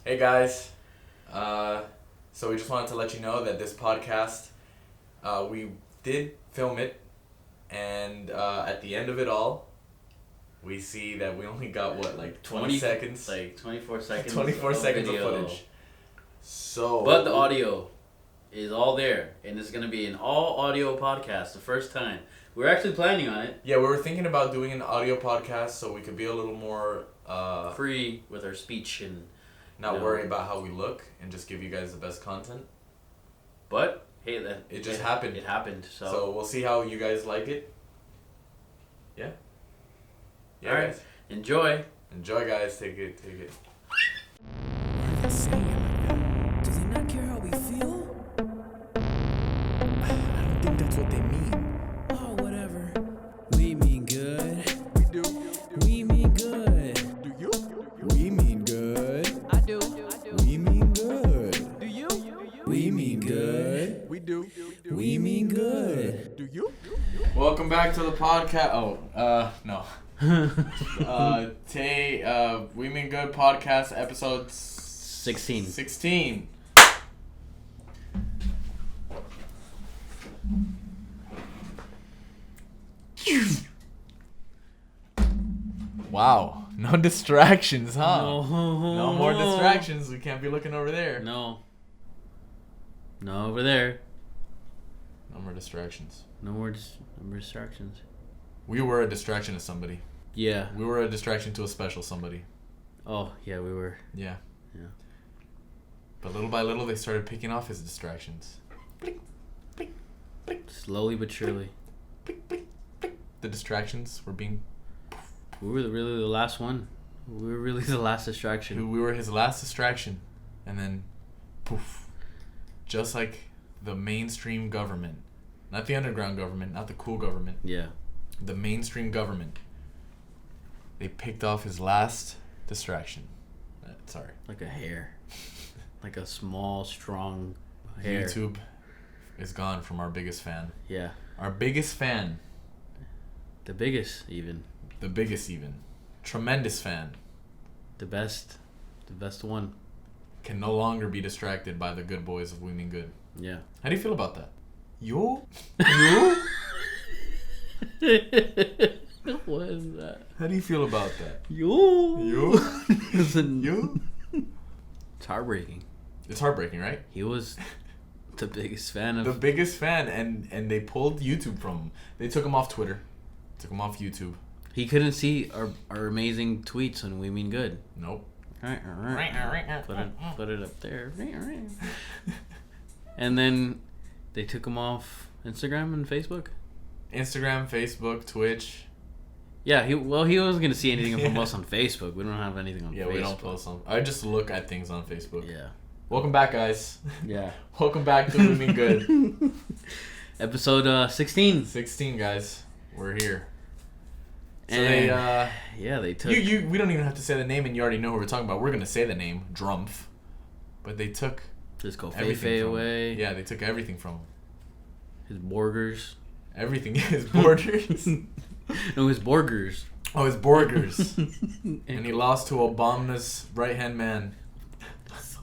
Hey guys, so we just wanted to let you know that this podcast, we did film it, and at the end of it all, we see that we only got 20 seconds? Like 24 seconds 24 seconds video. of footage. So... But the audio is all there, and it's going to be an all audio podcast the first time. We're actually planning on it. Yeah, we were thinking about doing an audio podcast so we could be a little more... free with our speech and... Not worry about how we look and just give you guys the best content. But, hey, it just happened. It happened, So we'll see how you guys like it. Yeah? Yeah, all right. guys. Enjoy. Enjoy, guys. Take it. What are they saying? Do they not care how we feel? I don't think that's what they mean. Oh, whatever. We mean good. We do. We mean good. Do you? We mean good. I do. We mean good. Do you? We mean good. We do. We mean good. Do you? Welcome back to the podcast. No. We Mean Good podcast episode 16. Wow. No distractions, huh? No more distractions. We can't be looking over there. No, over there. No more distractions. No more distractions. We were a distraction to somebody. Yeah. We were a distraction to a special somebody. Oh, yeah, we were. Yeah. Yeah. But little by little, they started picking off his distractions. Slowly but surely. The distractions were being... We were really the last one. We were really the last distraction. We were his last distraction. And then, poof. Just like the mainstream government. Not the underground government, not the cool government. Yeah. The mainstream government. They picked off his last distraction. Sorry. Like a hair. Like a small, strong hair. YouTube is gone from our biggest fan. Yeah. Our biggest fan. The biggest, even. The biggest, even. Tremendous fan. The best. The best one. Can no longer be distracted by the good boys of We Mean Good. Yeah. How do you feel about that? Yo? What is that? How do you feel about that? Yo. Listen, yo? It's heartbreaking. It's heartbreaking, right? He was the biggest fan of... The biggest fan, and they pulled YouTube from him. They took him off Twitter. Took him off YouTube. He couldn't see our amazing tweets on We Mean Good. Nope. Put it up there. And then they took him off Instagram and Facebook. Instagram, Facebook, Twitch. Yeah, he wasn't gonna see anything from us on Facebook. We don't have anything on Facebook. Yeah, we don't post on. I just look at things on Facebook. Yeah. Welcome back, guys. Yeah. Welcome back to We Mean Good. Episode 16. 16, guys. We're here. So and they took... We don't even have to say the name, and you already know who we're talking about. We're going to say the name, Drumpf. But they took Just go everything from away. him. Yeah, they took everything from him. His burgers. Everything. His borders. No, his burgers. Oh, his burgers. And he lost to Obama's right-hand man.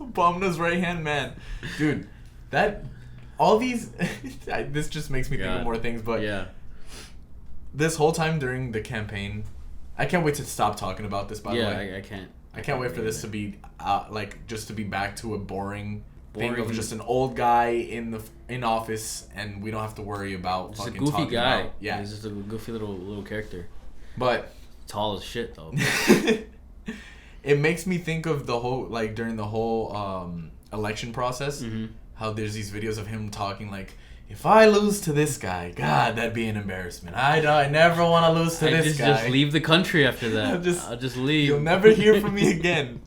Obama's right-hand man. Dude, all these... this just makes me think of more things, but... Yeah. This whole time during the campaign, I can't wait to stop talking about this, by the way. Yeah, I can't. I can't wait for this to be, just to be back to a boring thing of just an old guy in office, and we don't have to worry about just fucking a goofy talking guy. about... Yeah. He's just a goofy little character. But... Tall as shit, though. It makes me think of the whole, during the whole election process, how there's these videos of him talking if I lose to this guy, God, that'd be an embarrassment. I never want to lose to this guy. Just leave the country after that. I'll just leave. You'll never hear from me again.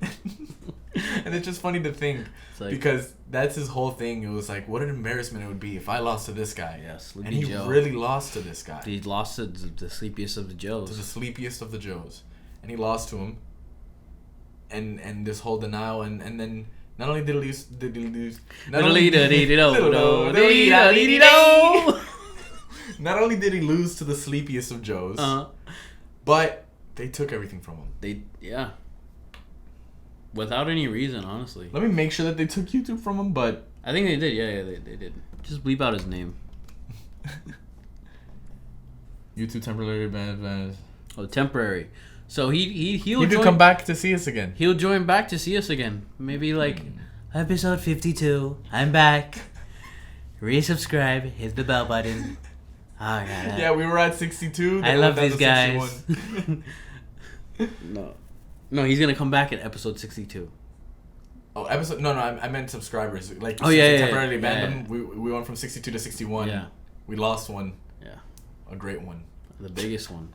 And it's just funny to think, because that's his whole thing. It was what an embarrassment it would be if I lost to this guy. Yeah, Sleepy and he Joe. really lost to this guy. He lost to the sleepiest of the Joes. To the sleepiest of the Joes. And he lost to him. And this whole denial, and then... Not only did he lose... Not only did he lose to the sleepiest of Joes, but they took everything from him. Without any reason, honestly. Let me make sure that they took YouTube from him, but I think they did. Yeah, they did. Just bleep out his name. YouTube temporarily banned. Oh, temporary. So he'll He join, could come back to see us again. He'll join back to see us again. Maybe like episode 52. I'm back. Resubscribe. Hit the bell button. Oh god. Yeah, we were at 62. I love these guys. No, he's gonna come back in episode 62. Oh, episode? No, I meant subscribers. Like, temporarily banned them. We went from 62 to 61. Yeah. We lost one. Yeah. A great one. The biggest one.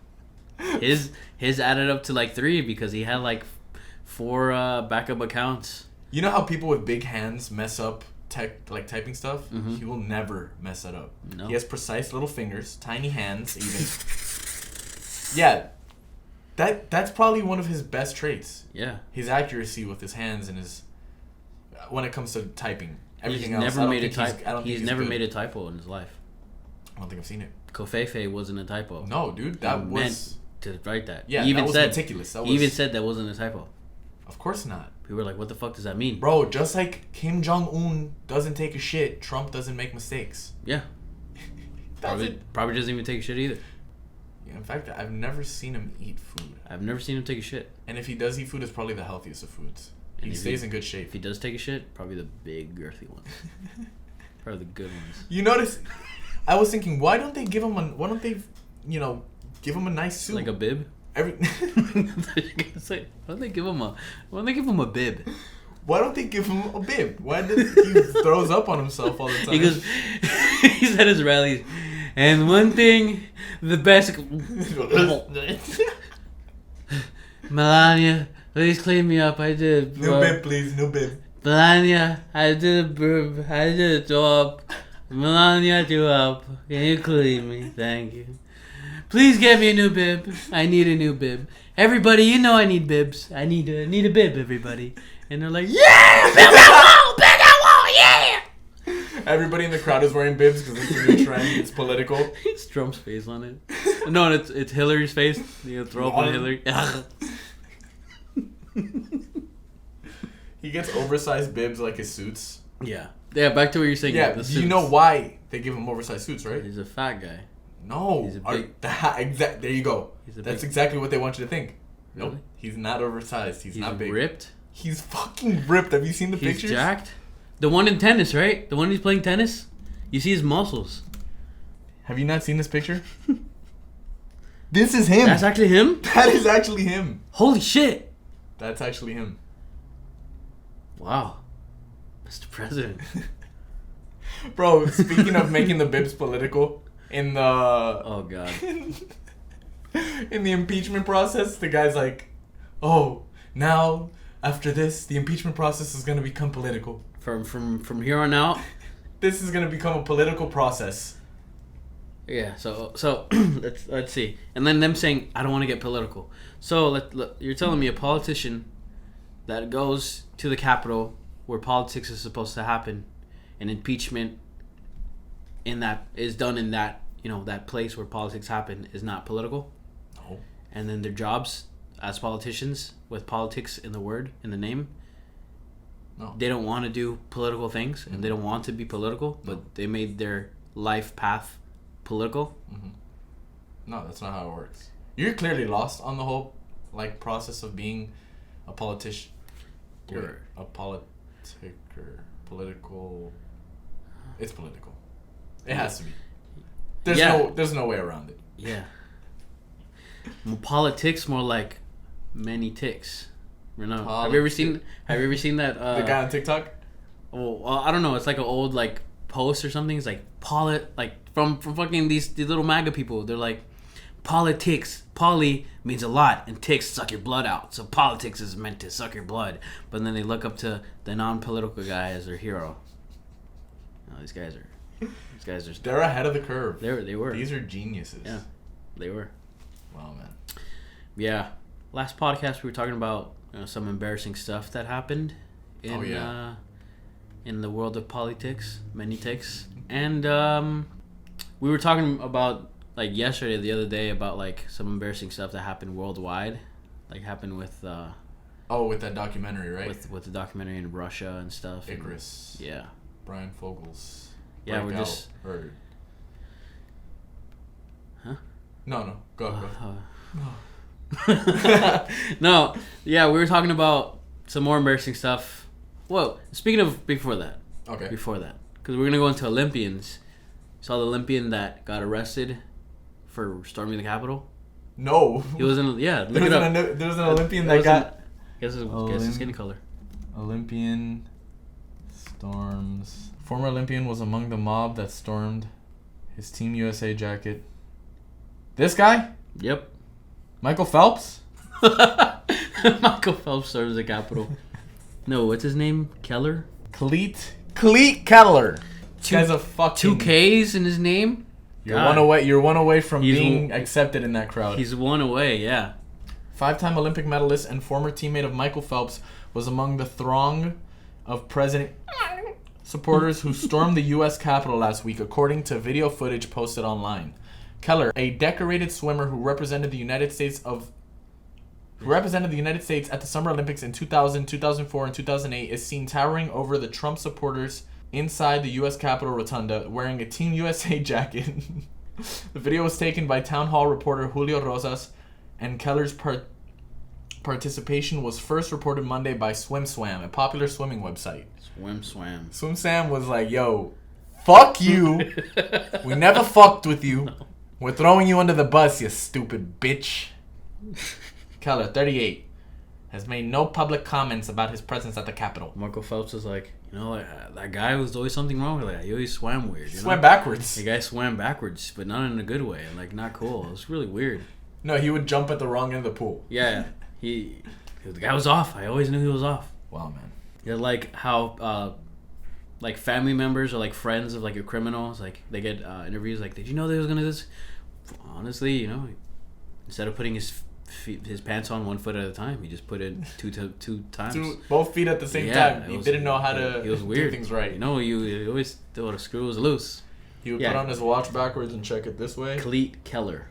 His added up to like 3 because he had like 4 backup accounts. You know how people with big hands mess up typing stuff? Mm-hmm. He will never mess that up. No. He has precise little fingers, tiny hands even. Yeah. That's probably one of his best traits. Yeah. His accuracy with his hands and his when it comes to typing. Everything else. He's never made a typo in his life. I don't think I've seen it. Kofefe wasn't a typo. No, dude, that was to write that. Yeah, he that was meticulous. He even said that wasn't a typo. Of course not. People were like, "What the fuck does that mean?" Bro, just like Kim Jong-un doesn't take a shit, Trump doesn't make mistakes. Yeah. Probably doesn't even take a shit either. Yeah, in fact, I've never seen him eat food. I've never seen him take a shit. And if he does eat food, it's probably the healthiest of foods. He stays in good shape. If he does take a shit, probably the big girthy ones. Probably the good ones. You notice? I was thinking, why don't they give him give him a nice suit? Like a bib? Why Why don't they give him a bib? Why don't they give him a bib? Why did he throws up on himself all the time? He goes, he's at his rallies, and one thing, the best. Melania, please clean me up. I did. New bib, please. New bib. Melania, I did a burp. I did a throw up. Melania, threw up. Can you clean me? Thank you. Please get me a new bib. I need a new bib. Everybody, you know I need bibs. I need a bib, everybody. And they're like, yeah! Bib that wall! Yeah! Everybody in the crowd is wearing bibs because it's a new trend. It's political. It's Trump's face on it. No, it's Hillary's face. You throw up on Hillary. He gets oversized bibs like his suits. Yeah. Yeah, back to what you're saying. Yeah, the you know why they give him oversized suits, right? He's a fat guy. No. He's a big... There you go. That's exactly what they want you to think. Really? Nope. He's not oversized. He's not big. Ripped? He's fucking ripped. Have you seen the pictures? He's jacked? The one in tennis, right? The one he's playing tennis? You see his muscles. Have you not seen this picture? This is him. That's actually him? That is actually him. Holy shit. That's actually him. Wow. Mr. President. Bro, speaking of making the bibs political, in the... Oh, God. In the impeachment process, the guy's like, oh, now, after this, the impeachment process is going to become political. From here on out? This is going to become a political process. Yeah, so let's see. And then them saying, I don't want to get political. So you're telling me a politician that goes to the Capitol where politics is supposed to happen, and impeachment is done in that, that place where politics happen is not political? No. And then their jobs as politicians with politics in the name, no. They don't want to do political things, and they don't want to be political, but they made their life path political. Mm-hmm. No, that's not how it works. You're clearly lost on the whole process of being a politician. You're a political. It's political. It has to be. There's no way around it. Yeah. Politics more like many ticks. Have you ever seen that? The guy on TikTok. Well, I don't know. It's like an old post or something. It's like from fucking these little MAGA people. They're like, politics. Poly means a lot, and ticks suck your blood out. So politics is meant to suck your blood. But then they look up to the non-political guy as their hero. No, these guys are. They're ahead of the curve. They were. These are geniuses. Yeah, they were. Wow, man. Yeah. Last podcast we were talking about some embarrassing stuff that happened in in the world of politics, many ticks, and we were talking about the other day about some embarrassing stuff that happened worldwide, happened with Oh, with that documentary, right? With the documentary in Russia and stuff. Icarus. And, yeah. Brian Fogel's. Yeah, we're just. Or... Huh? No. Go. No, yeah, we were talking about some more embarrassing stuff. Whoa, speaking of before that. Okay. Before that. Because we're going to go into Olympians. You saw the Olympian that got arrested for storming the Capitol? No. He was in, yeah, look there it up. There was an Olympian that got... Guess his skin color. Olympian storms... Former Olympian was among the mob that stormed his Team USA jacket. This guy? Yep. Michael Phelps? Michael Phelps storms the Capitol. No, what's his name? Keller? Cleat Keller. This guy's a fucking... 2 Ks in his name? You're God. one away from being accepted in that crowd. He's one away, yeah. 5-time Olympic medalist and former teammate of Michael Phelps was among the throng of President supporters who stormed the U.S. Capitol last week, according to video footage posted online. Keller, a decorated swimmer who represented the United States at the Summer Olympics in 2000, 2004, and 2008, is seen towering over the Trump supporters inside the U.S. Capitol Rotunda, wearing a Team USA jacket. The video was taken by Town Hall reporter Julio Rosas, and Keller's participation was first reported Monday by SwimSwam, a popular swimming website. SwimSwam was like, yo, fuck you. We never fucked with you. No. We're throwing you under the bus, you stupid bitch. Keller, 38, has made no public comments about his presence at the Capitol. Michael Phelps is like, that guy was always something wrong with that. He always swam weird. Swam backwards. The guy swam backwards, but not in a good way. Like, not cool. It was really weird. No, he would jump at the wrong end of the pool. Yeah. The guy was off. I always knew he was off. Wow, man. Yeah, like how, like family members or like friends of like your criminals, like they get interviews like, did you know they was gonna do this? Honestly, instead of putting his pants on 1 foot at a time, he just put it two times. Both feet at the same time. He didn't know how to do things right. You always thought a screw was loose. He would put on his watch backwards and check it this way. Cleat Keller.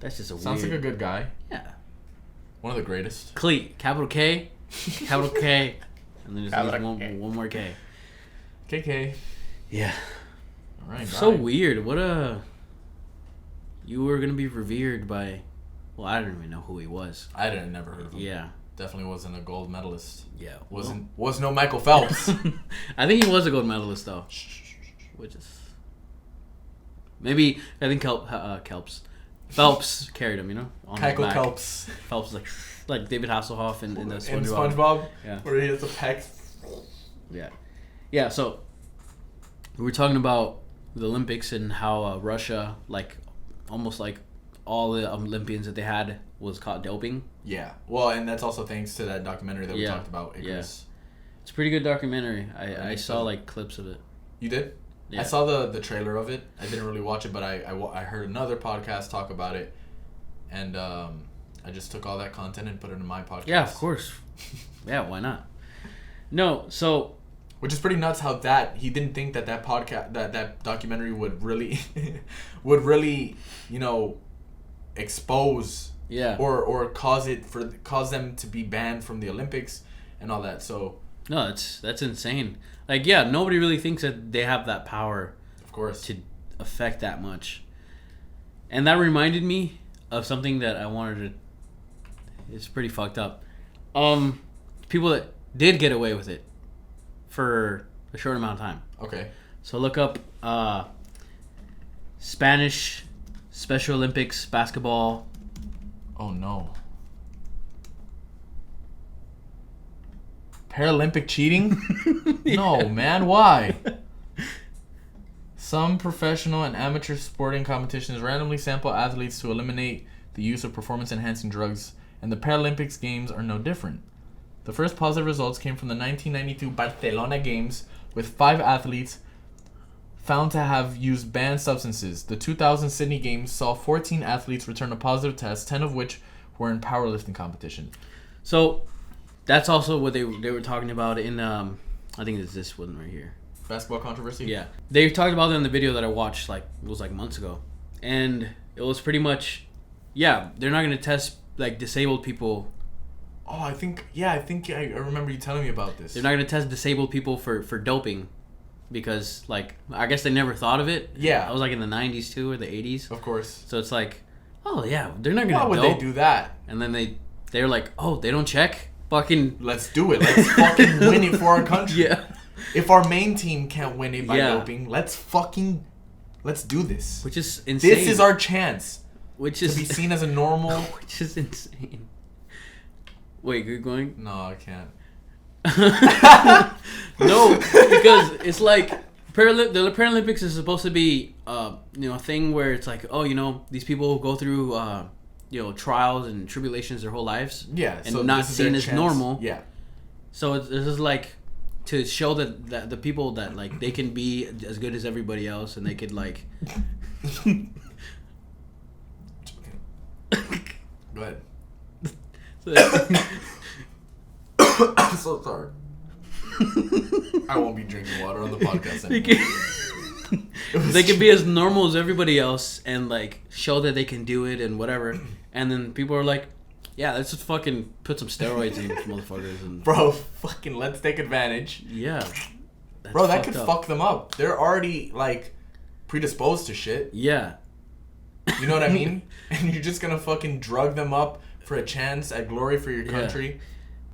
That's just Sounds like a good guy. Yeah. One of the greatest. Cleat, capital K, capital K, and then just one more K. KK. Yeah. All right. So weird. You were gonna be revered by. Well, I didn't even know who he was. I never heard of him. Yeah. Definitely wasn't a gold medalist. Yeah. Was no Michael Phelps. I think he was a gold medalist though. Which is maybe I think Phelps carried him, on his back. Phelps. Phelps is like David Hasselhoff in the SpongeBob. In SpongeBob. Yeah. Where he has the pecs. Yeah. Yeah. So we were talking about the Olympics and how Russia, like almost like all the Olympians that they had was caught doping. Yeah. Well, and that's also thanks to that documentary that we talked about. Icarus. Yeah. It's a pretty good documentary. I saw like clips of it. You did? Yeah. I saw the trailer of it. I didn't really watch it, but I heard another podcast talk about it, and I just took all that content and put it in my podcast. Yeah, of course. Yeah, why not? No, so... Which is pretty nuts how he didn't think that podcast, that documentary would really, expose or cause them to be banned from the Olympics and all that. So no, that's insane. Like, yeah, nobody really thinks that they have that power, of course, to affect that much. And that reminded me of something that I wanted to. It's pretty fucked up. People that did get away with it for a short amount of time. Okay. So look up Spanish Special Olympics basketball. Oh no. Paralympic cheating? No, man, why? Some professional and amateur sporting competitions randomly sample athletes to eliminate the use of performance-enhancing drugs, and the Paralympics Games are no different. The first positive results came from the 1992 Barcelona Games, with 5 athletes found to have used banned substances. The 2000 Sydney Games saw 14 athletes return a positive test, 10 of which were in powerlifting competition. So that's also what they were talking about in I think this wasn't right here. Basketball controversy? Yeah. They talked about it in the video that I watched months ago. And it was pretty much they're not going to test like disabled people Oh, I think I remember you telling me about this. They're not gonna test disabled people for doping, because like I guess they never thought of it. Yeah, I was like in the 90s too or the 80s. Of course. So it's like, oh yeah, they're not gonna. Why would dope. they do that? And then they're like, oh, they don't check. Fucking let's do it. Let's fucking win it for our country. Yeah. If our main team can't win it by Yeah. doping, let's do this. Which is insane. This is our chance. Which is to be seen as a normal. Which is insane. Wait, you're going? No, I can't. No, because it's like the Paralympics is supposed to be a thing where it's like, oh, these people go through trials and tribulations their whole lives. Yeah, and so not seen as normal. Yeah. So it's just like to show that the people that like they can be as good as everybody else, and they could like. Go ahead. So, I'm so sorry. I won't be drinking water on the podcast anymore. They can be as normal as everybody else and like show that they can do it and whatever. And then people are like, yeah, let's just fucking put some steroids in motherfuckers. And bro, fucking let's take advantage. Yeah. Bro, that could fuck them up. They're already like predisposed to shit. Yeah. You know what I mean? And you're just gonna fucking drug them up for a chance at glory for your country. Yeah.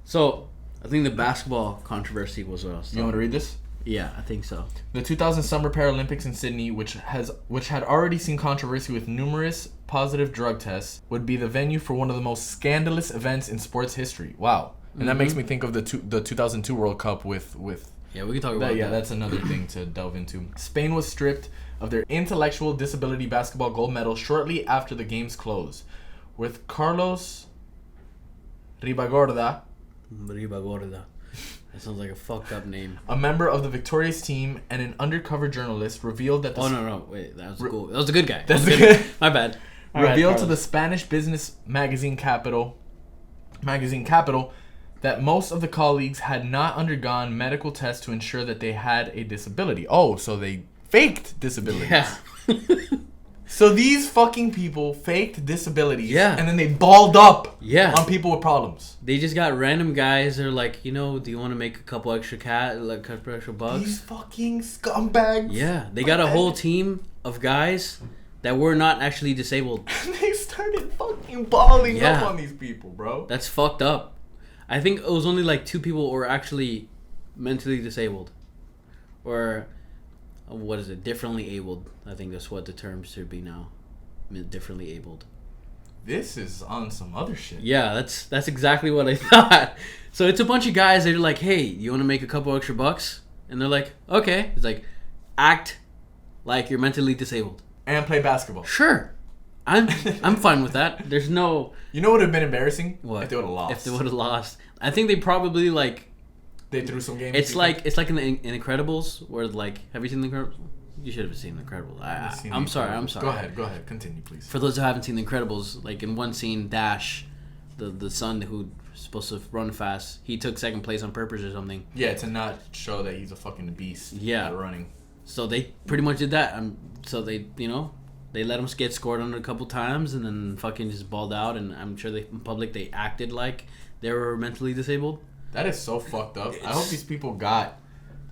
So, I think the basketball controversy was what I was You want to read this? Yeah, I think so. The 2000 Summer Paralympics in Sydney, which had already seen controversy with numerous positive drug tests, would be the venue for one of the most scandalous events in sports history. Wow. And that makes me think of the 2002 World Cup with yeah, we can talk about that. Yeah, that's another thing to delve into. Spain was stripped of their intellectual disability basketball gold medal shortly after the games closed, with Carlos Ribagorda. That sounds like a fucked up name. A member of the victorious team and an undercover journalist revealed that. No! Wait, that was cool. That was a good guy. That's good. My bad. Revealed to the Spanish business magazine Capital that most of the colleagues had not undergone medical tests to ensure that they had a disability. Oh, so they faked disabilities. Yeah. So these fucking people faked disabilities. Yeah. And then they balled up. Yeah. On people with problems. They just got random guys. They're like, do you want to make a couple extra extra bucks? These fucking scumbags. Yeah. They got a whole team of guys that were not actually disabled. They started fucking balling up on these people, bro. That's fucked up. I think it was only like 2 people were actually mentally disabled. Or, what is it? Differently abled. I think that's what the term should be now. Differently abled. This is on some other shit. Yeah, that's exactly what I thought. So it's a bunch of guys that are like, hey, you want to make a couple extra bucks? And they're like, okay. It's like, act like you're mentally disabled. And play basketball. Sure. I'm fine with that. There's no... You know what would have been embarrassing? What? If they would have lost. If they would have lost. I think they probably like... They threw some games. It's like in the Incredibles where like... Have you seen the Incredibles? You should have seen the Incredibles. I'm sorry. Go ahead. Continue, please. For those who haven't seen the Incredibles, like in one scene, Dash, the son who's supposed to run fast, he took second place on purpose or something. Yeah, to not show that he's a fucking beast. Yeah. At running. So they pretty much did that. So they, they let him get scored on a couple times and then fucking just balled out. And I'm sure in public they acted like they were mentally disabled. That is so fucked up. I hope these people got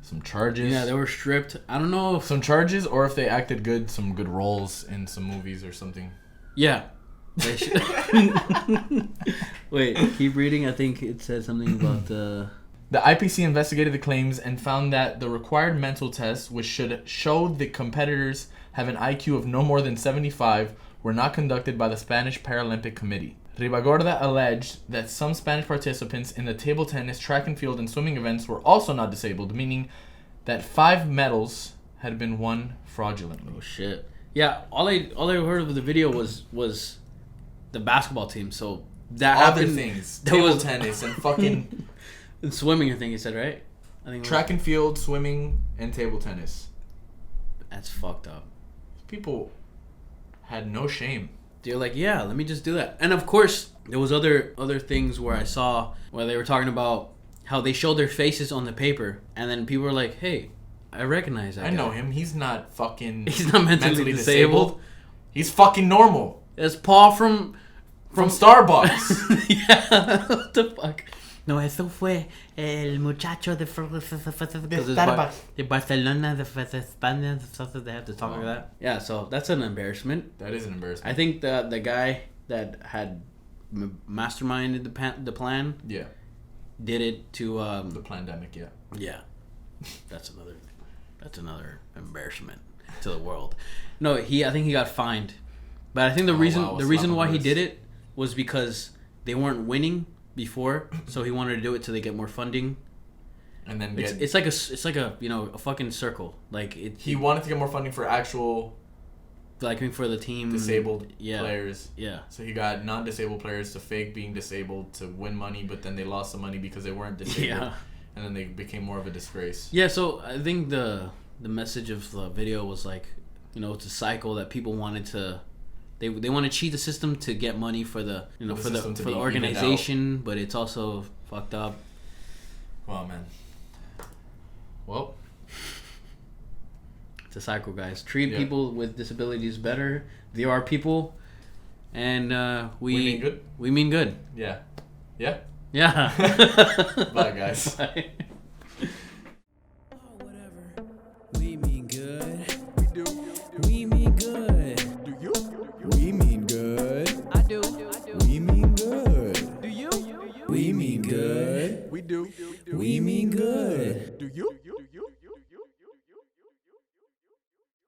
some charges. Yeah, they were stripped. I don't know if... Some charges or if they acted some good roles in some movies or something. Yeah. They should... Wait, keep reading. I think it said something about the... The IPC investigated the claims and found that the required mental tests, which should show the competitors have an IQ of no more than 75, were not conducted by the Spanish Paralympic Committee. Ribagorda alleged that some Spanish participants in the table tennis, track and field, and swimming events were also not disabled, meaning that 5 medals had been won fraudulently. Oh shit! Yeah, all I heard of the video was the basketball team. So that other happened, things, table tennis and fucking and swimming. I think you said, right? I think track and field, swimming, and table tennis. That's fucked up. People had no shame. They're like, yeah, let me just do that. And of course, there was other things where I saw where they were talking about how they showed their faces on the paper, and then people were like, hey, I recognize that guy. I know him. He's not fucking... He's not mentally disabled. He's fucking normal. It's Paul from from Starbucks. Yeah, what the fuck? No, eso fue el muchacho de Starbucks. De Barcelona, de España, they have to talk like that. Yeah, so that's an embarrassment. That is an embarrassment. I think the guy that had masterminded the plan, yeah, did it to the pandemic. Yeah, yeah. That's another embarrassment to the world. No, I think he got fined, but I think the reason why he did it was because they weren't winning before, so he wanted to do it till they get more funding. And then it's like a a fucking circle. Like he wanted to get more funding for actual, like for the team disabled players. Yeah. So he got non-disabled players to fake being disabled to win money, but then they lost the money because they weren't disabled. Yeah. And then they became more of a disgrace. Yeah. So I think the message of the video was like, it's a cycle that people wanted to. They want to cheat the system to get money for the for the organization, but it's also fucked up. Wow, man. Well, it's a cycle, guys. Treat people with disabilities better. They are people, and we mean good. We mean good. Yeah. Yeah. Yeah. Bye, guys. Bye. We mean good. We do. We mean good. Do you? We mean good. I do. We mean good. Do you? We mean good. We do. We mean good. Do you?